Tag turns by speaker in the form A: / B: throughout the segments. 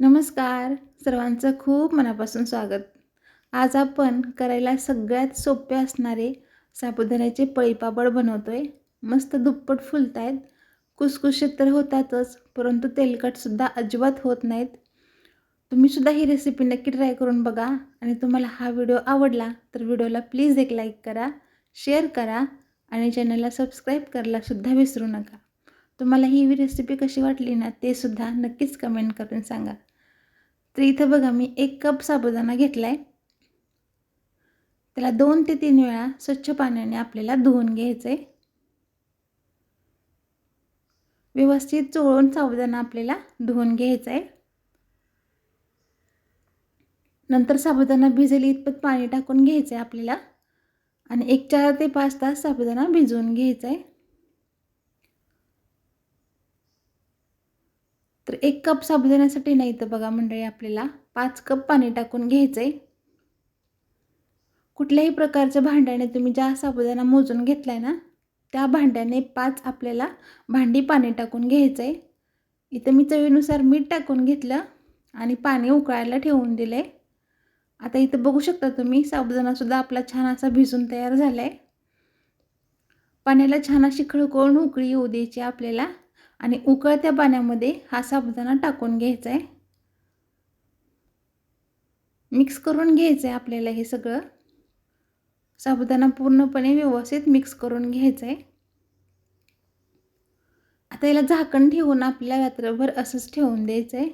A: नमस्कार. सर्वांचं खूप मनापासून स्वागत. आज आपण करायला सगळ्यात सोपे असणारे साबुदाण्याचे पळीपापड बनवतोय. मस्त दुप्पट फुलतायत. कुसकुशीत तर होतातच, परंतु तेलकटसुद्धा अजिबात होत नाहीत. तुम्हीसुद्धा ही रेसिपी नक्की ट्राय करून बघा आणि तुम्हाला हा व्हिडिओ आवडला तर व्हिडिओला प्लीज एक लाईक करा, शेअर करा आणि चॅनलला सबस्क्राईब करायलासुद्धा विसरू नका. तुम्हाला ही रेसिपी कशी वाटली ना ते सुद्धा नक्कीच कमेंट करून सांगा. तर इथं बघा मी 1 कप साबुदाणा घेतला आहे. त्याला 2 ते 3 वेळा स्वच्छ पाण्याने आपल्याला धुवून घ्यायचं आहे. व्यवस्थित चोळून साबुदाणा आपल्याला धुवून घ्यायचा आहे. नंतर साबुदाणा भिजेल इतपत पाणी टाकून घ्यायचं आहे आपल्याला आणि 4 ते 5 तास साबुदाणा भिजवून घ्यायचा आहे. तर 1 कप साबुदाण्यासाठी नाही तर बघा मंडळी आपल्याला 5 कप पाणी टाकून घ्यायचं आहे. कुठल्याही प्रकारच्या भांड्याने तुम्ही ज्या साबुदाणा मोजून घेतलाय ना त्या भांड्याने 5 आपल्याला भांडी पाणी टाकून घ्यायचं आहे. इथं मी चवीनुसार मीठ टाकून घेतलं आणि पाणी उकळायला ठेवून दिले. आता इथं बघू शकता तुम्ही साबुदाणासुद्धा आपला छान असा भिजून तयार झाला आहे. पाण्याला छान अशी खळखळून उकळी येऊ द्यायची आपल्याला आणि उकळत्या पाण्यामध्ये हा साबुदाणा टाकून घ्यायचा आहे. मिक्स करून घ्यायचं आहे आपल्याला हे सगळं. साबुदाणा पूर्णपणे व्यवस्थित मिक्स करून घ्यायचं आहे. आता याला झाकण ठेवून आपल्याला रात्रभर असंच ठेवून द्यायचं आहे.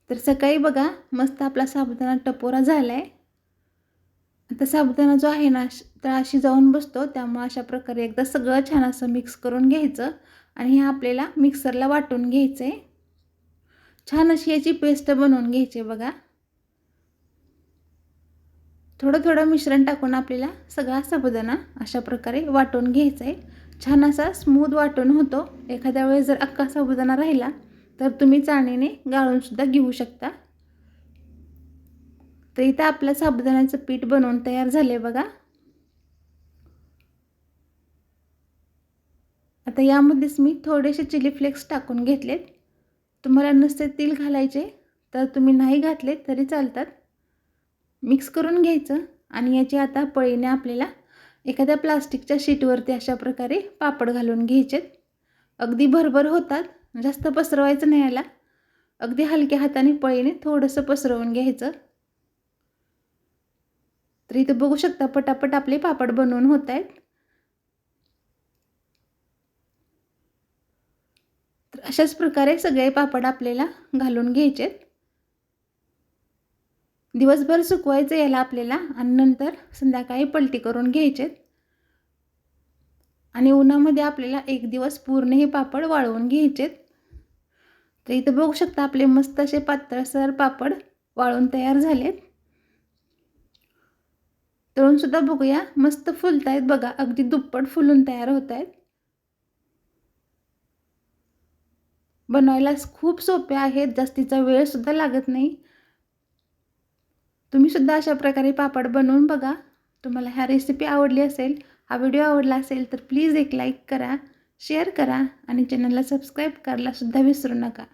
A: तर सकाळी बघा मस्त आपला साबुदाणा टपोरा झाला आहे. आता साबुदाणा जो आहे ना तळाशी जाऊन बसतो, त्यामुळे अशा प्रकारे एकदा सगळं छान असं मिक्स करून घ्यायचं आणि हे आपल्याला मिक्सरला वाटून घ्यायचं आहे. छान अशी याची पेस्ट बनवून घ्यायची बघा. थोडं थोडं मिश्रण टाकून आपल्याला सगळा साबुदाणा अशा प्रकारे वाटून घ्यायचा आहे. छान असा स्मूथ वाटून होतो. एखाद्या वेळेस जर अख्खा साबुदाणा राहिला तर तुम्ही चाळणीने गाळूनसुद्धा घेऊ शकता. तर इथं आपलं साबुदाण्याचं पीठ बनवून तयार झाले बघा. आता यामध्येच मी थोडेसे चिली फ्लेक्स टाकून घेतलेत. तुम्हाला नसते तेल घालायचे तर तुम्ही नाही घातले तरी चालतात. मिक्स करून घ्यायचं आणि याची आता पळीने आपल्याला एखाद्या प्लास्टिकच्या शीटवरती अशा प्रकारे पापड घालून घ्यायचेत. अगदी भरभर होतात, जास्त पसरवायचं नाही याला. अगदी हलक्या हाताने पळीने थोडंसं पसरवून घ्यायचं. तर इथं बघू शकता पटापट आपले पापड बनवून होत आहेत. तर अशाच प्रकारे सगळे पापड आपल्याला घालून घ्यायचेत. दिवसभर सुकवायचं याला आपल्याला आणि नंतर संध्याकाळी पलटी करून घ्यायचेत आणि उन्हामध्ये आपल्याला 1 दिवस पूर्ण हे पापड वाळवून घ्यायचेत. तर इथं बघू शकता आपले मस्त असे पातळसर पापड वाळून तयार झालेत. तळून सुद्धा बघूया, मस्त फुलतायत बघा, अगदी दुप्पट फुलून तयार होत आहेत. बनवायला खूप सोपे आहेत, जास्तीचा वेळ सुद्धा लागत नाही. तुम्ही सुद्धा अशा प्रकारे पापड बनवून बघा. तुम्हाला ह्या रेसिपी आवडली असेल, हा व्हिडिओ आवडला असेल तर प्लीज एक लाईक करा, शेअर करा आणि चॅनलला सबस्क्राईब करायला सुद्धा विसरू नका.